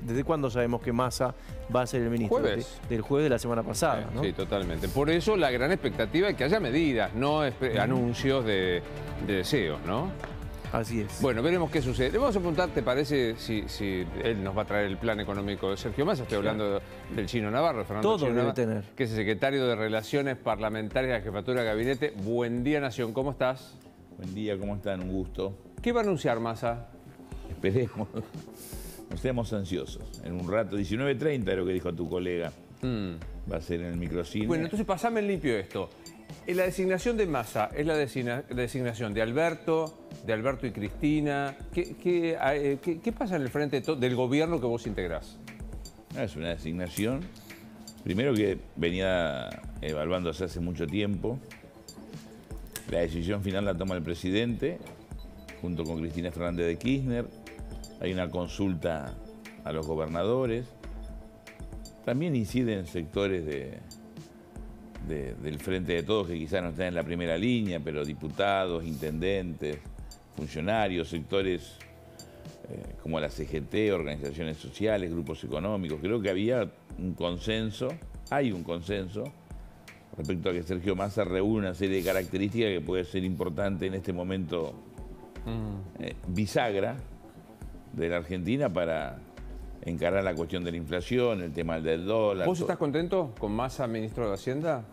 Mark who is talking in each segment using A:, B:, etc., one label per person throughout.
A: ¿Desde cuándo sabemos que Massa va a ser el ministro?
B: Jueves.
A: Del jueves de la semana pasada, ¿no?
B: Sí, totalmente. Por eso la gran expectativa es que haya medidas, no anuncios de deseos, ¿no?
A: Así es.
B: Bueno, veremos qué sucede. Le vamos a preguntar, ¿te parece si él nos va a traer el plan económico de Sergio Massa? Estoy hablando del Chino Navarro, Fernando
A: Todo
B: Chino
A: debe
B: Navarro,
A: tener.
B: que es el secretario de Relaciones Parlamentarias de la Jefatura de Gabinete. Buen día, Nación. ¿Cómo estás?
C: Buen día, ¿cómo están? Un gusto.
B: ¿Qué va a anunciar Massa?
C: Esperemos, no seamos ansiosos. En un rato, 19:30 es lo que dijo tu colega. Va a ser en el microcine.
B: Bueno, entonces pasame en limpio esto. La designación de Massa es la designación de Alberto y Cristina. ¿Qué pasa en el frente del gobierno que vos integrás?
C: Es una designación, primero que venía evaluándose hace mucho tiempo. La decisión final la toma el presidente, junto con Cristina Fernández de Kirchner. Hay una consulta a los gobernadores. También inciden sectores del Frente de Todos, que quizás no están en la primera línea, pero diputados, intendentes, funcionarios, sectores como la CGT, organizaciones sociales, grupos económicos. Creo que había un consenso, hay un consenso, respecto a que Sergio Massa reúne una serie de características que puede ser importante en este momento bisagra de la Argentina para encarar la cuestión de la inflación, el tema del dólar.
B: ¿Vos estás contento con Massa, ministro de Hacienda?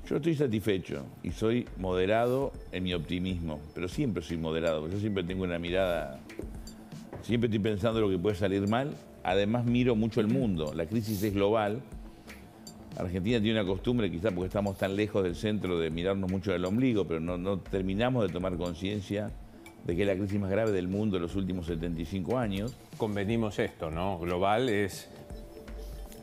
C: Yo estoy satisfecho y soy moderado en mi optimismo, pero siempre soy moderado, porque yo siempre tengo una mirada, siempre estoy pensando lo que puede salir mal. Además miro mucho el mundo, la crisis es global. Argentina tiene una costumbre, quizás porque estamos tan lejos del centro, de mirarnos mucho del ombligo, pero no terminamos de tomar conciencia de que es la crisis más grave del mundo en los últimos 75 años.
B: Convenimos esto, ¿no? Global es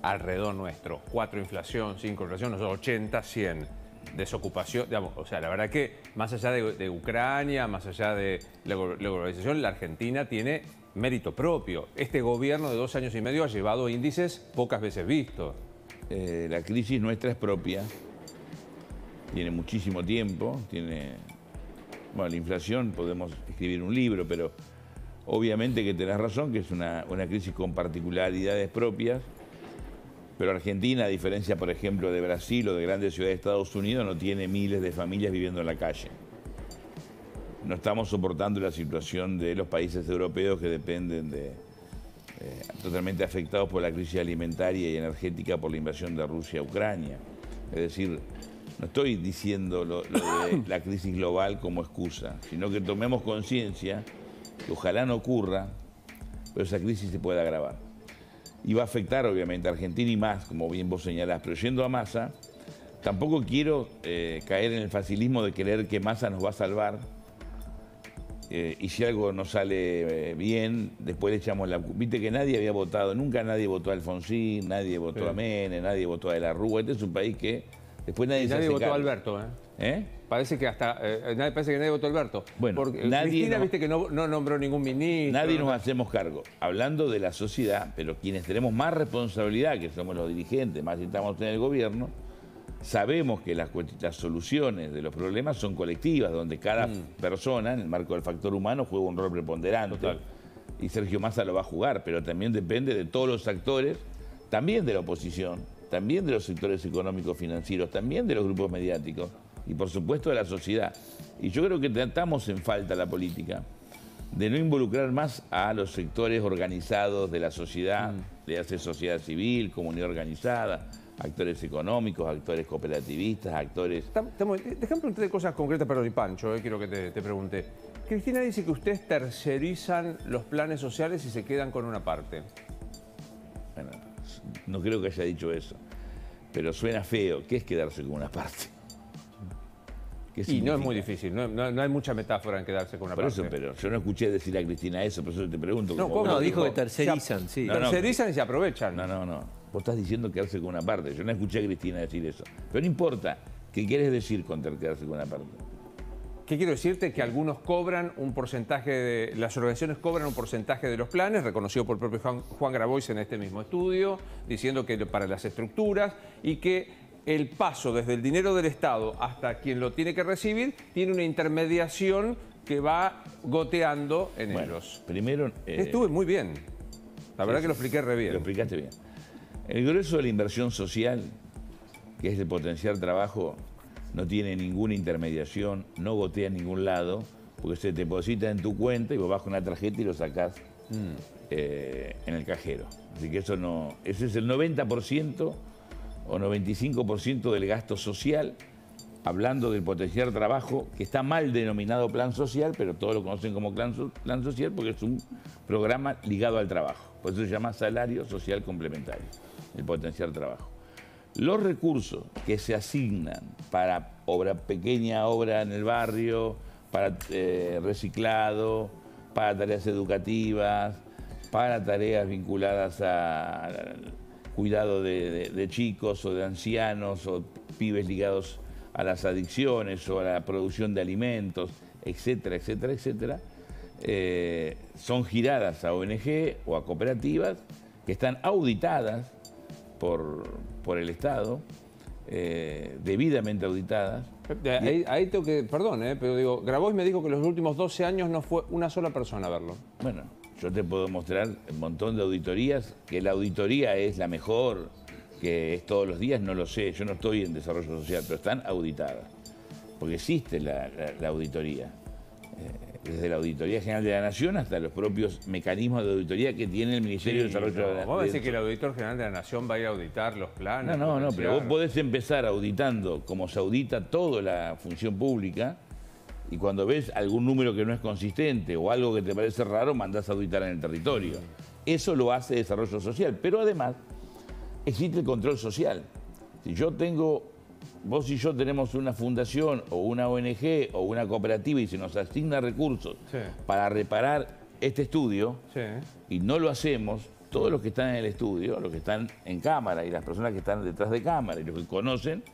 B: alrededor nuestro. 4 inflación, 5 inflación, nosotros 80, 100. Desocupación, digamos, o sea, la verdad que más allá de Ucrania, más allá de la globalización, la Argentina tiene mérito propio. Este gobierno de 2 años y medio ha llevado índices pocas veces vistos.
C: La crisis nuestra es propia, tiene muchísimo tiempo, bueno, la inflación, podemos escribir un libro, pero obviamente que tenés razón, que es una crisis con particularidades propias, pero Argentina, a diferencia, por ejemplo, de Brasil o de grandes ciudades de Estados Unidos, no tiene miles de familias viviendo en la calle. No estamos soportando la situación de los países europeos que dependen totalmente afectados por la crisis alimentaria y energética por la invasión de Rusia a Ucrania. Es decir, no estoy diciendo lo de la crisis global como excusa, sino que tomemos conciencia que ojalá no ocurra, pero esa crisis se puede agravar. Y va a afectar obviamente a Argentina y más, como bien vos señalás, pero yendo a Massa, tampoco quiero caer en el facilismo de creer que Massa nos va a salvar y si algo no sale bien, después le echamos la... Viste que nadie había votado, nunca nadie votó a Alfonsín, nadie votó a Menem, nadie votó a De la Rúa. Este es un país que después nadie
B: votó a Alberto,
C: ¿Eh?
B: Parece que nadie votó a Alberto.
C: Bueno,
B: porque Cristina, viste que no nombró ningún ministro.
C: Nadie nos hacemos cargo. Hablando de la sociedad, pero quienes tenemos más responsabilidad, que somos los dirigentes, más si estamos en el gobierno, sabemos que las soluciones de los problemas son colectivas, donde cada persona, en el marco del factor humano, juega un rol preponderante.
B: Total.
C: Y Sergio Massa lo va a jugar, pero también depende de todos los actores, también de la oposición, también de los sectores económicos financieros, también de los grupos mediáticos y por supuesto de la sociedad. Y yo creo que tratamos en falta la política de no involucrar más a los sectores organizados de la sociedad, le hace sociedad civil, comunidad organizada, actores económicos, actores cooperativistas, actores...
B: Déjame preguntarte cosas concretas, perdón, y Pancho, quiero que te pregunte. Cristina dice que ustedes tercerizan los planes sociales y se quedan con una parte.
C: Bueno, no creo que haya dicho eso, pero suena feo. ¿Qué es quedarse con una parte?
B: Y no es muy difícil, no hay mucha metáfora en quedarse con una parte.
C: Por eso, pero yo no escuché decir a Cristina eso, por eso te pregunto.
A: No, dijo que tercerizan, sí.
B: Tercerizan y se aprovechan.
C: No. Vos estás diciendo quedarse con una parte. Yo no escuché a Cristina decir eso. Pero no importa. ¿Qué quieres decir con quedarse con una parte?
B: ¿Qué quiero decirte? Que algunos cobran un porcentaje, las organizaciones cobran un porcentaje de los planes, reconocido por el propio Juan Grabois en este mismo estudio, diciendo que para las estructuras y que el paso desde el dinero del Estado hasta quien lo tiene que recibir tiene una intermediación que va goteando en ellos.
C: Primero...
B: Estuve muy bien. La verdad que lo expliqué re bien.
C: Lo explicaste bien. El grueso de la inversión social, que es de potenciar trabajo, no tiene ninguna intermediación, no gotea en ningún lado, porque se te deposita en tu cuenta y vos vas con una tarjeta y lo sacás en el cajero. Así que eso no. Ese es el 90% o 95% del gasto social, hablando del potenciar trabajo, que está mal denominado plan social, pero todos lo conocen como plan social porque es un programa ligado al trabajo. Por eso se llama salario social complementario, el potenciar trabajo. Los recursos que se asignan para pequeña obra en el barrio, para reciclado, para tareas educativas, para tareas vinculadas al cuidado de chicos o de ancianos o pibes ligados a las adicciones o a la producción de alimentos, etcétera, etcétera, etcétera, son giradas a ONG o a cooperativas que están auditadas por el Estado, debidamente auditadas.
B: Ahí tengo que, perdón, pero digo, Grabois me dijo que los últimos 12 años no fue una sola persona a verlo.
C: Bueno, yo te puedo mostrar un montón de auditorías, que la auditoría es la mejor, que es todos los días, no lo sé, yo no estoy en desarrollo social, pero están auditadas, porque existe la auditoría. Desde la Auditoría General de la Nación hasta los propios mecanismos de auditoría que tiene el Ministerio de Desarrollo de la Nación.
B: ¿Vos decís que el Auditor General de la Nación va a ir a auditar los planes?
C: No, pero vos podés empezar auditando como se audita toda la función pública y cuando ves algún número que no es consistente o algo que te parece raro, mandás a auditar en el territorio. Eso lo hace Desarrollo Social, pero además existe el control social. Si yo tengo... Vos y yo tenemos una fundación o una ONG o una cooperativa y se nos asigna recursos para reparar este estudio y no lo hacemos, todos los que están en el estudio, los que están en cámara y las personas que están detrás de cámara y los que conocen,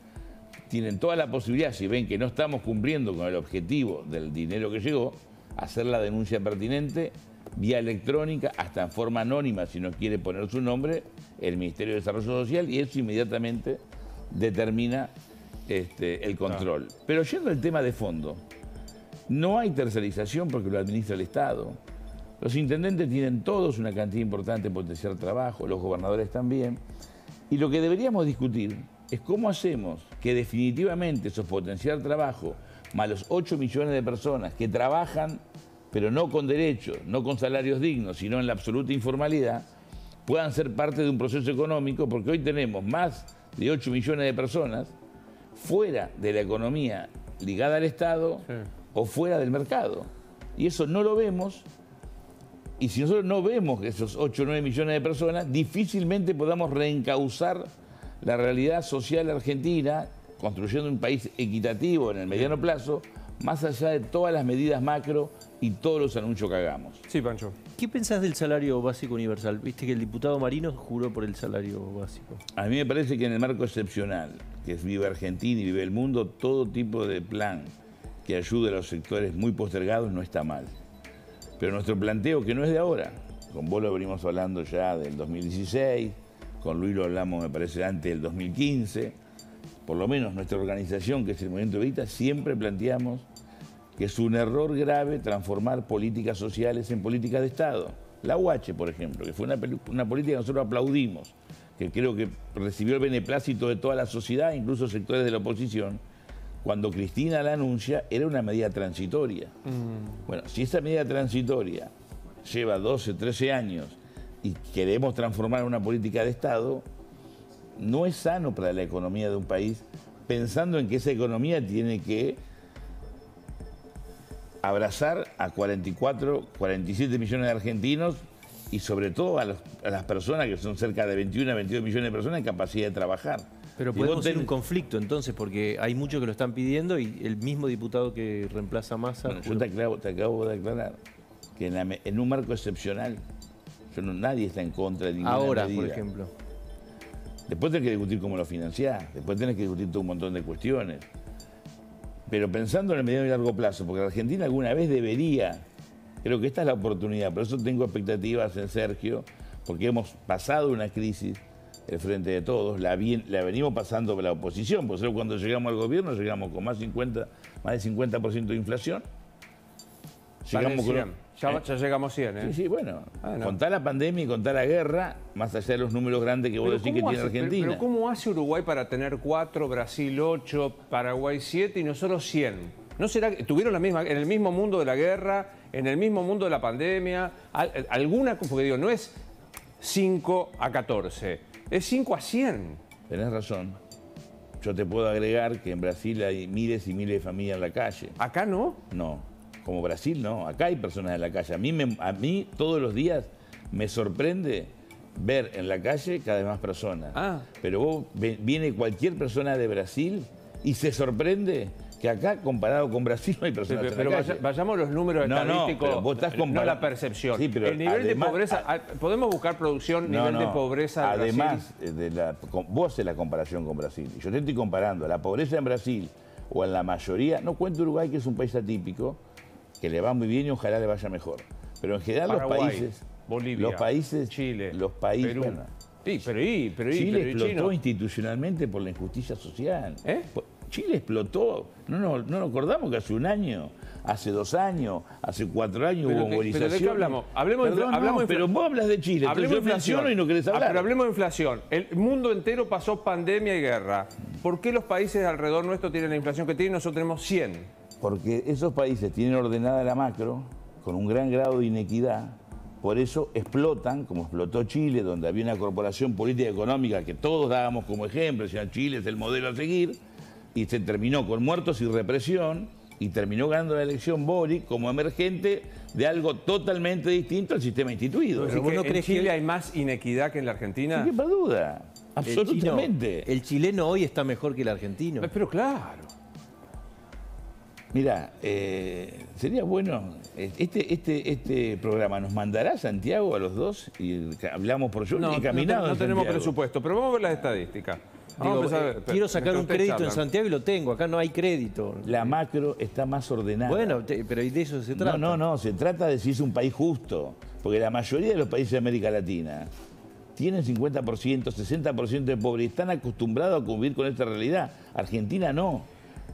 C: tienen toda la posibilidad, si ven que no estamos cumpliendo con el objetivo del dinero que llegó, hacer la denuncia pertinente vía electrónica, hasta en forma anónima, si no quiere poner su nombre, el Ministerio de Desarrollo Social, y eso inmediatamente determina el control. Pero yendo al tema de fondo, no hay tercerización porque lo administra el Estado. Los intendentes tienen todos una cantidad importante de potenciar trabajo, los gobernadores también. Y lo que deberíamos discutir es cómo hacemos que definitivamente esos potenciar trabajo, más los 8 millones de personas que trabajan, pero no con derechos, no con salarios dignos, sino en la absoluta informalidad, puedan ser parte de un proceso económico, porque hoy tenemos más de 8 millones de personas fuera de la economía ligada al Estado o fuera del mercado. Y eso no lo vemos, y si nosotros no vemos esos 8 o 9 millones de personas, difícilmente podamos reencauzar la realidad social argentina, construyendo un país equitativo en el mediano plazo, más allá de todas las medidas macro y todos los anuncios que hagamos.
B: Sí, Pancho.
A: ¿Qué pensás del salario básico universal? Viste que el diputado Marino juró por el salario básico.
C: A mí me parece que en el marco excepcional, que es Viva Argentina y Vive el Mundo, todo tipo de plan que ayude a los sectores muy postergados no está mal. Pero nuestro planteo, que no es de ahora, con vos lo venimos hablando ya del 2016, con Luis lo hablamos, me parece, antes del 2015, por lo menos nuestra organización, que es el Movimiento Evita, siempre planteamos que es un error grave transformar políticas sociales en políticas de Estado. La UH, por ejemplo, que fue una política que nosotros aplaudimos, que creo que recibió el beneplácito de toda la sociedad, incluso sectores de la oposición, cuando Cristina la anuncia, era una medida transitoria. Bueno, si esa medida transitoria lleva 12, 13 años y queremos transformar en una política de Estado, no es sano para la economía de un país, pensando en que esa economía tiene que abrazar a 44, 47 millones de argentinos y sobre todo a las personas que son cerca de 21 a 22 millones de personas en capacidad de trabajar.
A: Pero podemos tener un conflicto entonces, porque hay muchos que lo están pidiendo y el mismo diputado que reemplaza a Massa...
C: Bueno, yo te acabo de aclarar que en un marco excepcional, nadie está en contra de ninguna
A: ahora,
C: medida.
A: por ejemplo.
C: Después tenés que discutir cómo lo financiás, después tenés que discutir todo un montón de cuestiones. Pero pensando en el mediano y largo plazo, porque la Argentina alguna vez debería, creo que esta es la oportunidad, por eso tengo expectativas en Sergio, porque hemos pasado una crisis, el Frente de Todos, la venimos pasando por la oposición, por eso cuando llegamos al gobierno llegamos con más de 50% de inflación. Llegamos con
B: Ya llegamos a 100, ¿eh?
C: Sí, sí, bueno.
B: No.
C: Contá la pandemia y contá la guerra, más allá de los números grandes que vos decís que tiene Argentina.
B: Pero ¿cómo hace Uruguay para tener 4, Brasil 8, Paraguay 7 y nosotros 100? ¿No será que tuvieron en el mismo mundo de la guerra, en el mismo mundo de la pandemia? Alguna, porque digo, no es 5 a 14, es 5 a 100.
C: Tenés razón. Yo te puedo agregar que en Brasil hay miles y miles de familias en la calle.
B: ¿Acá no?
C: No. Como Brasil, no. Acá hay personas en la calle. A mí todos los días me sorprende ver en la calle cada vez más personas. Pero viene cualquier persona de Brasil y se sorprende que acá, comparado con Brasil, no hay personas en la calle.
B: Pero vayamos a los números estadísticos,
C: pero vos estás
B: no la percepción.
C: Sí, pero
B: el nivel de pobreza, ¿podemos buscar producción, nivel de pobreza de
C: además,
B: Brasil?
C: vos haces la comparación con Brasil. Yo te estoy comparando la pobreza en Brasil o en la mayoría, no cuento Uruguay, que es un país atípico, que le va muy bien y ojalá le vaya mejor. Pero en general
B: Paraguay,
C: los países...
B: Bolivia,
C: los países,
B: Chile,
C: los países,
B: Perú.
C: Bueno,
B: pero
C: Chile explotó
B: Chino.
C: institucionalmente por la injusticia social.
B: ¿Eh?
C: Chile explotó. No nos acordamos que hace un año, hace 2 años, hace 4 años hubo movilización.
B: ¿Pero de qué hablamos?
C: Pero vos hablas de Chile,
B: hablemos
C: entonces yo menciono y no querés hablar.
B: Pero hablemos de inflación. El mundo entero pasó pandemia y guerra. ¿Por qué los países alrededor nuestro tienen la inflación que tienen y nosotros tenemos 100?
C: Porque esos países tienen ordenada la macro con un gran grado de inequidad. Por eso explotan, como explotó Chile, donde había una corporación política y económica que todos dábamos como ejemplo, decían Chile es el modelo a seguir, y se terminó con muertos y represión, y terminó ganando la elección Boric como emergente de algo totalmente distinto al sistema instituido.
B: Pero ¿vos no crees que en Chile hay más inequidad que en la Argentina?
C: ¿Qué duda? Absolutamente.
A: El chileno hoy está mejor que el argentino.
B: Pero claro.
C: Mirá, sería bueno, este programa nos mandará Santiago a los dos y hablamos por yo
B: No,
C: y caminado.
B: no tenemos presupuesto, pero vamos a ver las estadísticas.
A: Digo, quiero sacar un crédito en Santiago y lo tengo, acá no hay crédito.
C: La macro está más ordenada.
A: Bueno, pero de eso se trata.
C: No, se trata de si es un país justo, porque la mayoría de los países de América Latina tienen 50%, 60% de pobreza y están acostumbrados a convivir con esta realidad. Argentina no.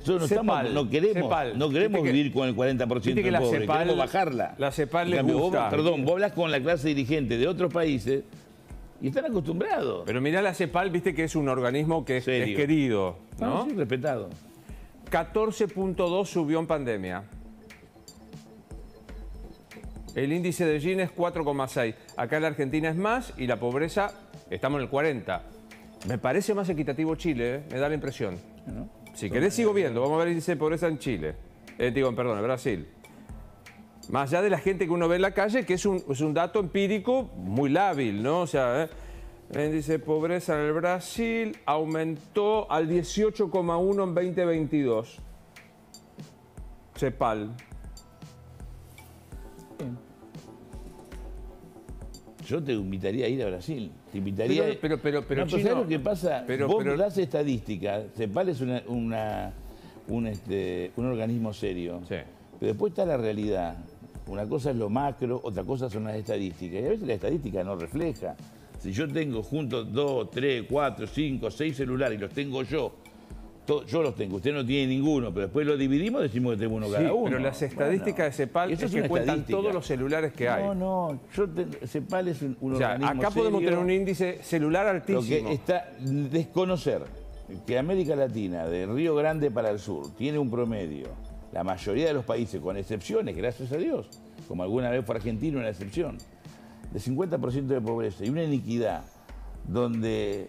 C: Nosotros no queremos vivir con el 40% de pobre, queremos bajarla.
B: La CEPAL les gusta.
C: Vos hablas con la clase dirigente de otros países y están acostumbrados.
B: Pero mirá la CEPAL, viste que es un organismo que es querido, ¿no?
C: Sí, respetado.
B: 14.2 subió en pandemia. El índice de Gini es 4,6. Acá en la Argentina es más y la pobreza, estamos en el 40. Me parece más equitativo Chile, ¿eh? Me da la impresión.
C: ¿No?
B: Si querés sigo viendo, vamos a ver el índice de pobreza en Chile. En Brasil. Más allá de la gente que uno ve en la calle, que es un dato empírico muy lábil, ¿no? O sea, el índice de pobreza en el Brasil aumentó al 18,1 en 2022. CEPAL.
C: Yo te invitaría a ir a Brasil. Te invitaría
B: pero
C: ¿sabes
B: Chino,
C: lo que pasa? Vos das estadísticas. CEPAL es un organismo serio.
B: Sí.
C: Pero después está la realidad. Una cosa es lo macro, otra cosa son las estadísticas. Y a veces la estadística no refleja. Si yo tengo juntos 2, 3, 4, 5, 6 celulares y los tengo yo los tengo, usted no tiene ninguno, pero después lo dividimos, decimos que tengo uno cada uno.
B: Pero las estadísticas de CEPAL es que cuentan todos los celulares que hay.
C: CEPAL es un
B: sea,
C: organismo
B: acá podemos
C: serio.
B: tener un índice celular altísimo.
C: Lo que está desconocer que América Latina, de Río Grande para el sur, tiene un promedio, la mayoría de los países, con excepciones, gracias a Dios, como alguna vez fue Argentina una excepción, de 50% de pobreza y una iniquidad donde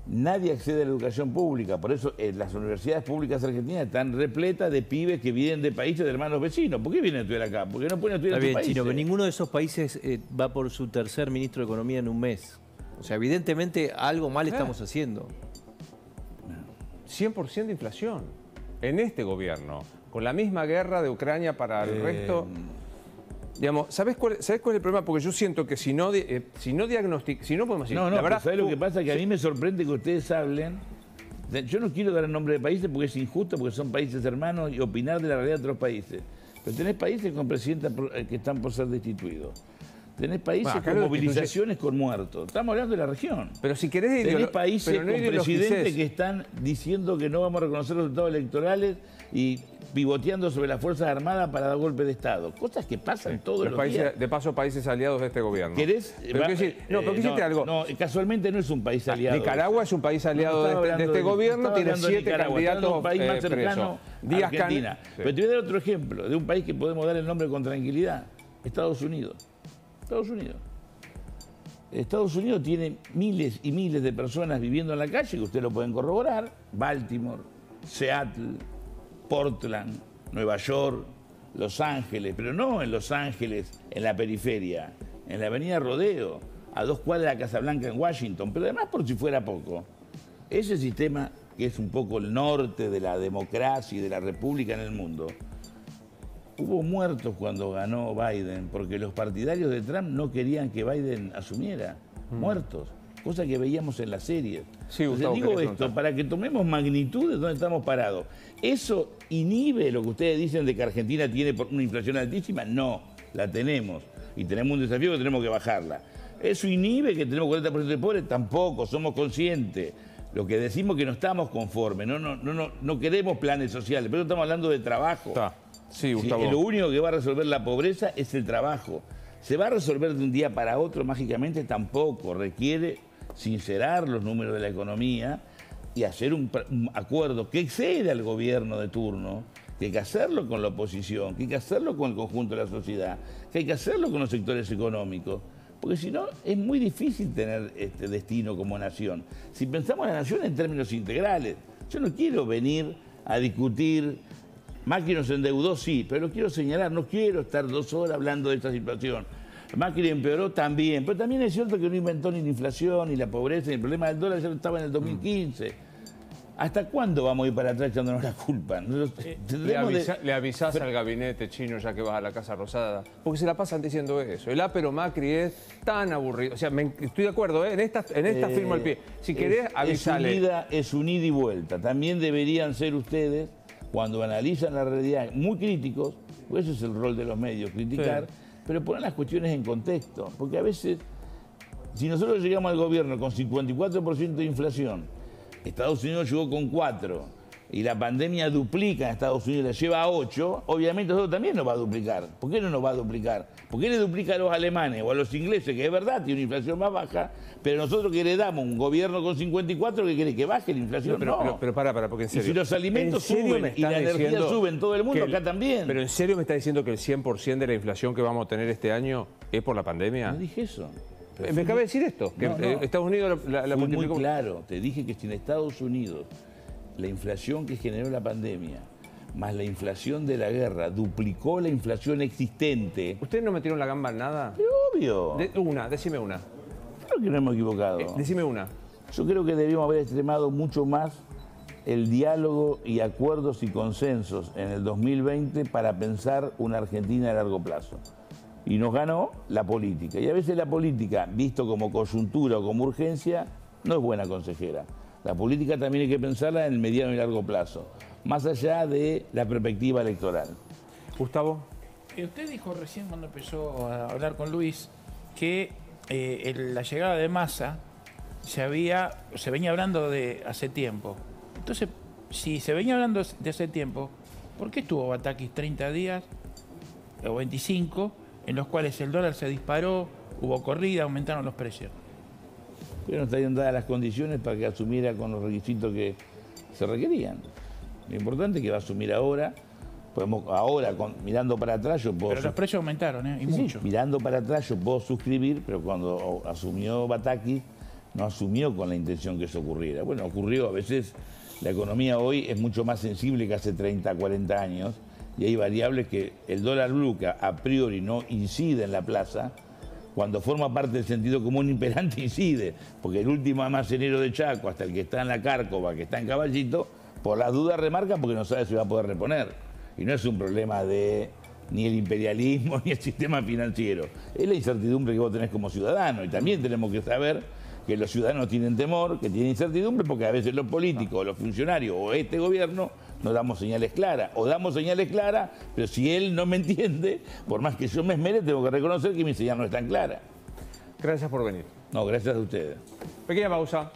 C: nadie accede a la educación pública. Por eso las universidades públicas argentinas están repletas de pibes que vienen de países de hermanos vecinos. ¿Por qué vienen a estudiar acá? Porque no pueden estudiar en otros países.
A: Chino, pero ninguno de esos países va por su tercer ministro de Economía en un mes. O sea, evidentemente algo mal estamos haciendo.
B: 100% de inflación en este gobierno, con la misma guerra de Ucrania para el resto. Digamos, ¿sabés cuál es el problema? Porque yo siento que si no podemos decir...
C: la verdad, ¿sabés lo que pasa? Que a mí me sorprende que ustedes hablen. Yo no quiero dar el nombre de países porque es injusto, porque son países hermanos y opinar de la realidad de otros países. Pero tenés países con presidentes que están por ser destituidos. Tenés países
B: Bueno, acá
C: con
B: lo
C: movilizaciones con muertos. Estamos hablando de la región.
B: Pero si querés...
C: Tenés países
B: pero no
C: con presidentes
B: ideologicés.
C: que están diciendo que no vamos a reconocer los resultados electorales y pivoteando sobre las Fuerzas Armadas para dar golpe de Estado. Cosas que pasan todos los
B: países,
C: días.
B: de paso, países aliados de este gobierno.
C: ¿Querés?
B: Pero quiero decir, pero quisiste algo.
C: No, casualmente no es un país aliado.
B: Nicaragua es un país aliado de este gobierno, tiene 7 candidatos
C: un país más cercano
B: presos.
C: a Argentina.
B: Sí.
C: Pero te voy a dar otro ejemplo de un país que podemos dar el nombre con tranquilidad. Estados Unidos. Estados Unidos. Estados Unidos tiene miles y miles de personas viviendo en la calle, que ustedes lo pueden corroborar. Baltimore, Seattle, Portland, Nueva York, Los Ángeles, pero no en Los Ángeles, en la periferia, en la avenida Rodeo, a 2 cuadras de la Casa Blanca en Washington, pero además, por si fuera poco, ese sistema que es un poco el norte de la democracia y de la república en el mundo, hubo muertos cuando ganó Biden, porque los partidarios de Trump no querían que Biden asumiera. Muertos. Cosa que veíamos en las series.
B: Sí,
C: Entonces,
B: Gustavo,
C: digo
B: querés
C: esto
B: preguntar.
C: para que tomemos magnitud de dónde estamos parados. ¿Eso inhibe lo que ustedes dicen de que Argentina tiene una inflación altísima? No, la tenemos. Y tenemos un desafío que tenemos que bajarla. ¿Eso inhibe que tenemos 40% de pobres? Tampoco, somos conscientes. Lo que decimos es que no estamos conformes, no queremos planes sociales, pero estamos hablando de trabajo.
B: Está. Sí,
C: Sí,
B: Gustavo.
C: lo único que va a resolver la pobreza es el trabajo. ¿Se va a resolver de un día para otro mágicamente? Tampoco. Requiere sincerar los números de la economía y hacer un acuerdo que excede al gobierno de turno, que hay que hacerlo con la oposición, que hay que hacerlo con el conjunto de la sociedad, que hay que hacerlo con los sectores económicos. Porque si no, es muy difícil tener este destino como nación. Si pensamos en la nación en términos integrales, yo no quiero venir a discutir, Macri nos endeudó, sí, pero lo quiero señalar, no quiero estar 2 horas hablando de esta situación. Macri empeoró también, pero también es cierto que no inventó ni la inflación, ni la pobreza, ni el problema del dólar, ya estaba en el 2015. ¿Hasta cuándo vamos a ir para atrás echándonos la culpa?
B: Le avisás al gabinete chino ya que vas a la Casa Rosada, porque se la pasan diciendo eso. El Pero Macri es tan aburrido. O sea, estoy de acuerdo, ¿eh? En esta firmo al pie. Si querés, avisale.
C: Es un ida y vuelta. También deberían ser ustedes, cuando analizan la realidad, muy críticos, porque ese es el rol de los medios, criticar, sí, pero poner las cuestiones en contexto. Porque a veces, si nosotros llegamos al gobierno con 54% de inflación, Estados Unidos llegó con 4 y la pandemia duplica en Estados Unidos, la lleva a 8, obviamente nosotros también nos va a duplicar. ¿Por qué no nos va a duplicar? ¿Por qué le duplica a los alemanes o a los ingleses, que es verdad, tiene una inflación más baja, pero nosotros que heredamos un gobierno con 54 que quiere que baje la inflación?
B: Pero para, porque en serio.
C: Y si los alimentos suben y la energía sube en todo el mundo, acá también.
B: Pero ¿en serio me está diciendo que el 100% de la inflación que vamos a tener este año es por la pandemia?
C: No dije eso.
B: Me acaba de decir esto, que Estados Unidos la multiplicó.
C: Muy claro, te dije que si en Estados Unidos la inflación que generó la pandemia más la inflación de la guerra duplicó la inflación existente.
B: ¿Ustedes no metieron la gamba en nada?
C: Obvio.
B: Decime una.
C: Creo que no hemos equivocado.
B: Decime una.
C: Yo creo que debíamos haber extremado mucho más el diálogo y acuerdos y consensos en el 2020 para pensar una Argentina a largo plazo. Y nos ganó la política. Y a veces la política, visto como coyuntura o como urgencia, no es buena consejera. La política también hay que pensarla en el mediano y largo plazo, más allá de la perspectiva electoral.
B: Gustavo.
D: Usted dijo recién cuando empezó a hablar con Luis que la llegada de Massa se venía hablando de hace tiempo. Entonces, si se venía hablando de hace tiempo, ¿por qué estuvo Batakis 30 días o 25 en los cuales el dólar se disparó, hubo corrida, aumentaron los precios?
C: Pero no estarían dadas las condiciones para que asumiera con los requisitos que se requerían. Lo importante es que va a asumir ahora. Mirando para atrás, yo puedo...
D: Pero los precios aumentaron, ¿eh? Y
C: sí,
D: mucho.
C: Mirando para atrás, yo puedo suscribir, pero cuando asumió Batakis, no asumió con la intención que eso ocurriera. Bueno, ocurrió. A veces la economía hoy es mucho más sensible que hace 30, 40 años, y hay variables que el dólar blue, que a priori no incide en la plaza, cuando forma parte del sentido común imperante incide, porque el último almacenero de Chaco, hasta el que está en la Cárcova, que está en Caballito, por las dudas remarca porque no sabe si va a poder reponer. Y no es un problema de ni el imperialismo ni el sistema financiero, es la incertidumbre que vos tenés como ciudadano. Y también tenemos que saber que los ciudadanos tienen temor, que tienen incertidumbre, porque a veces los políticos, los funcionarios o este gobierno no damos señales claras. O damos señales claras, pero si él no me entiende, por más que yo me esmere, tengo que reconocer que mi señal no es tan clara.
B: Gracias por venir.
C: No, gracias a ustedes.
B: Pequeña pausa.